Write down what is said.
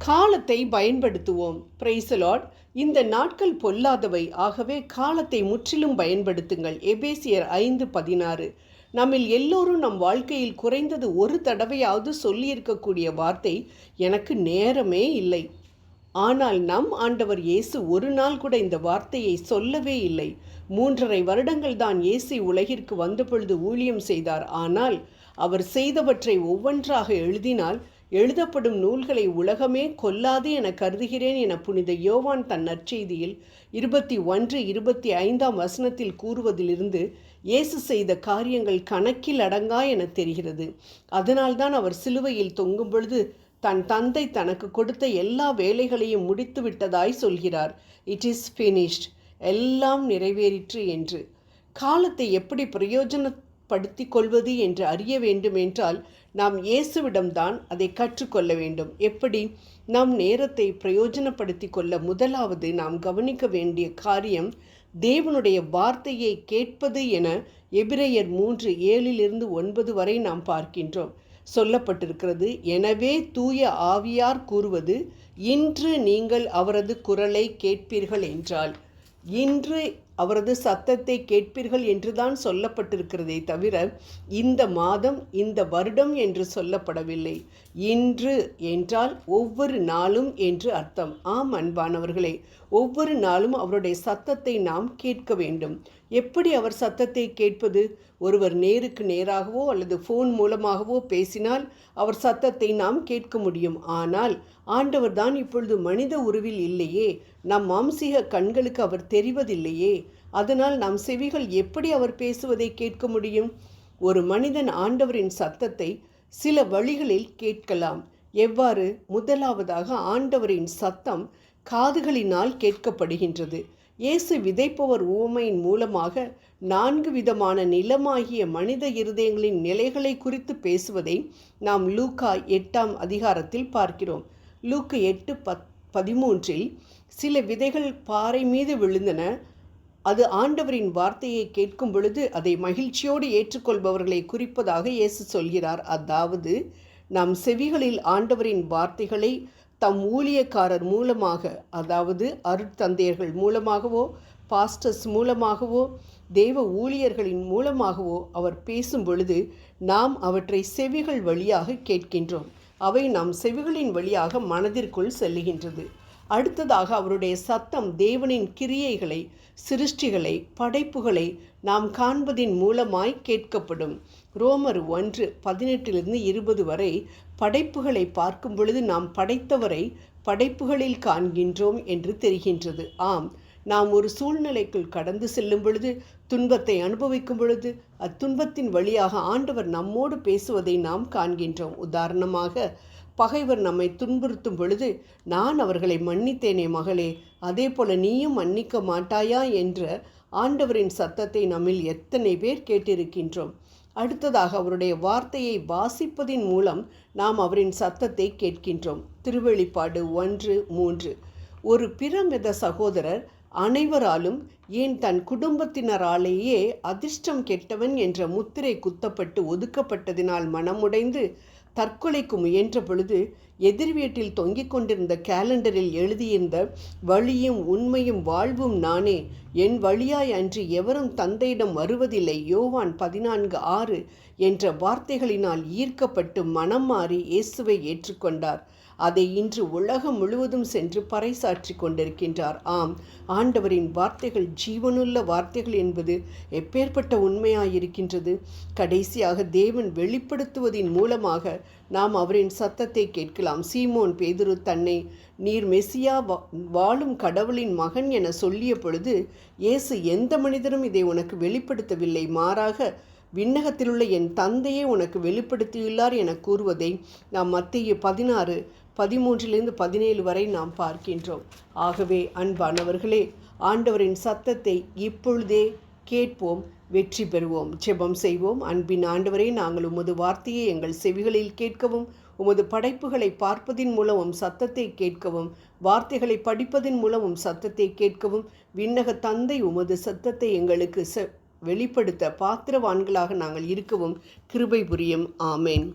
காலத்தை பயன்படுத்துவோம். Praise the Lord. இந்த நாட்கள் பொல்லாதவை, ஆகவே காலத்தை முற்றிலும் பயன்படுத்துங்கள். எபேசியர் 5:16. நம்மில் எல்லோரும் நம் வாழ்க்கையில் குறைந்தது ஒரு தடவையாவது சொல்லியிருக்கக்கூடிய வார்த்தை, எனக்கு நேரமே இல்லை. ஆனால் நம் ஆண்டவர் இயேசு ஒரு நாள் கூட இந்த வார்த்தையை சொல்லவே இல்லை. 3.5 வருடங்கள் தான் இயேசு உலகிற்கு வந்த பொழுது ஊழியம் செய்தார். ஆனால் அவர் செய்தவற்றை ஒவ்வொன்றாக எழுதினால் எழுதப்படும் நூல்களை உலகமே கொல்லாது என கருதுகிறேன் என புனித யோவான் தன் நற்செய்தியில் 21:25 கூறுவதிலிருந்து இயேசு செய்த காரியங்கள் கணக்கில் அடங்கா என தெரிகிறது. அதனால்தான் அவர் சிலுவையில் தொங்கும் பொழுது தன் தந்தை தனக்கு கொடுத்த எல்லா வேலைகளையும் முடித்து விட்டதாய் சொல்கிறார். இட் இஸ் ஃபினிஷ்ட், எல்லாம் நிறைவேறிற்று என்று. காலத்தை எப்படி பிரயோஜனப்படுத்தி கொள்வது என்று அறிய வேண்டுமென்றால் நாம் இயேசுவிடம்தான் அதை கற்றுக்கொள்ள வேண்டும். எப்படி? நம் நேரத்தை பிரயோஜனப்படுத்தி கொள்ள முதலாவது நாம் கவனிக்க வேண்டிய காரியம் தேவனுடைய வார்த்தையை கேட்பது என எபிரேயர் 3:7-9 வரை நாம் பார்க்கின்றோம். சொல்லப்பட்டிருக்கிறது, எனவே தூய ஆவியார் கூறுவது, இன்று நீங்கள் அவரது குரலை கேட்பீர்கள் என்றால், இன்று அவரது சத்தத்தை கேட்பீர்கள் என்றுதான் சொல்லப்பட்டிருக்கிறதே தவிர இந்த மாதம் இந்த வருடம் என்று சொல்லப்படவில்லை. இன்று என்றால் ஒவ்வொரு நாளும் என்று அர்த்தம். ஆம் அன்பானவர்களே, ஒவ்வொரு நாளும் அவருடைய சத்தத்தை நாம் கேட்க வேண்டும். எப்படி அவர் சத்தத்தை கேட்பது? ஒருவர் நேருக்கு நேராகவோ அல்லது ஃபோன் மூலமாகவோ பேசினால் அவர் சத்தத்தை நாம் கேட்க முடியும். ஆனால் ஆண்டவர் தான் இப்பொழுது மனித உருவில் இல்லையே, நம் மாம்சீக கண்களுக்கு அவர் தெரிவதில்லையே. அதனால் நம் செவிகள் எப்படி அவர் பேசுவதை கேட்க முடியும்? ஒரு மனிதன் ஆண்டவரின் சத்தத்தை சில வழிகளில் கேட்கலாம். எவ்வாறு? முதலாவதாக, ஆண்டவரின் சத்தம் காதுகளினால் கேட்கப்படுகின்றது. இயேசு விதைப்பவர் உவமையின் மூலமாக 4 விதமான நிலமாகிய மனித இருதயங்களின் நிலைகளை குறித்து பேசுவதை நாம் லூக்கா 8 பார்க்கிறோம். லூக்கா 8:13 சில விதைகள் பாறை மீது விழுந்தன. அது ஆண்டவரின் வார்த்தையை கேட்கும் பொழுது அதை மகிழ்ச்சியோடு ஏற்றுக்கொள்பவர்களை குறிப்பதாக இயேசு சொல்கிறார். அதாவது நம் செவிகளில் ஆண்டவரின் வார்த்தைகளை தம் ஊழியக்காரர் மூலமாக, அதாவது அருட்தந்தையர்கள் மூலமாகவோ பாஸ்டர்ஸ் மூலமாகவோ தேவ ஊழியர்களின் மூலமாகவோ அவர் பேசும் பொழுது நாம் அவற்றை செவிகள் வழியாக கேட்கின்றோம். அவை நம் செவிகளின் வழியாக மனதிற்குள் செல்லுகின்றது. அடுத்ததாக அவருடைய சத்தம் தேவனின் கிரியைகளை, சிருஷ்டிகளை, படைப்புகளை நாம் காண்பதின் மூலமாய் கேட்கப்படும். ரோமர் 1:18-20 வரை படைப்புகளை பார்க்கும் பொழுது நாம் படைத்தவரை படைப்புகளில் காண்கின்றோம் என்று தெரிகின்றது. ஆம், நாம் ஒரு சூழ்நிலைக்குள் கடந்து செல்லும் பொழுது, துன்பத்தை அனுபவிக்கும் பொழுது, அத்துன்பத்தின் வழியாக ஆண்டவர் நம்மோடு பேசுவதை நாம் காண்கின்றோம். உதாரணமாக, பகைவர் நம்மை துன்புறுத்தும் பொழுது, நான் அவர்களை மன்னித்தேனே மகளே, அதே போல நீயும் மன்னிக்க மாட்டாயா என்ற ஆண்டவரின் சத்தத்தை நம்மில் எத்தனை பேர் கேட்டிருக்கின்றோம். அடுத்ததாக அவருடைய வார்த்தையை வாசிப்பதின் மூலம் நாம் அவரின் சத்தத்தை கேட்கின்றோம். திருவெளிப்பாடு 1:3. ஒரு பிரமித சகோதரர் அனைவராலும், ஏன் தன் குடும்பத்தினராலேயே அதிர்ஷ்டம் கெட்டவன் என்ற முத்திரை குத்தப்பட்டு ஒதுக்கப்பட்டதினால் மனமுடைந்து தற்கொலைக்கு முயன்ற பொழுது எதிர் வீட்டில் தொங்கிக் கொண்டிருந்த கேலண்டரில் எழுதியிருந்த வழியும் உண்மையும் வாழ்வும் நானே, என் வழியாய் அன்றி எவரும் தந்தையிடம் வருவதில்லை, யோவான் 14:6 என்ற வார்த்தைகளினால் ஈர்க்கப்பட்டு மனம் மாறி இயேசுவை ஏற்றுக்கொண்டார். அதை இன்று உலகம் முழுவதும் சென்று பறைசாற்றி கொண்டிருக்கின்றார். ஆம், ஆண்டவரின் வார்த்தைகள் ஜீவனுள்ள வார்த்தைகள் என்பது எப்பேற்பட்ட உண்மையாயிருக்கின்றது. கடைசியாக தேவன் வெளிப்படுத்துவதின் மூலமாக நாம் அவரின் சத்தத்தை கேட்கலாம். சீமோன் பேதுரு தன்னை நீர் மெசியா, வாழும் கடவுளின் மகன் என சொல்லிய பொழுது இயேசு, எந்த மனிதரும் இதை உனக்கு வெளிப்படுத்தவில்லை, மாறாக விண்ணகத்திலுள்ள என் தந்தையே உனக்கு வெளிப்படுத்தியுள்ளார் என கூறுவதை நாம் மத்தேயு 16:13-17 வரை நாம் பார்க்கின்றோம். ஆகவே அன்பானவர்களே, ஆண்டவரின் சத்தத்தை இப்பொழுதே கேட்போம், வெற்றி பெறுவோம். ஜெபம் செய்வோம். அன்பின் ஆண்டவரே, நாங்கள் உமது வார்த்தையை எங்கள் செவிகளில் கேட்கவும், உமது படைப்புகளை பார்ப்பதின் மூலம் சத்தத்தை கேட்கவும், வார்த்தைகளை படிப்பதின் மூலம் சத்தத்தை கேட்கவும், விண்ணக தந்தை உமது சத்தத்தை எங்களுக்கு வெளிப்படுத்த பாத்திரவான்களாக நாங்கள் இருக்கவும் கிருபை புரியும். ஆமேன்.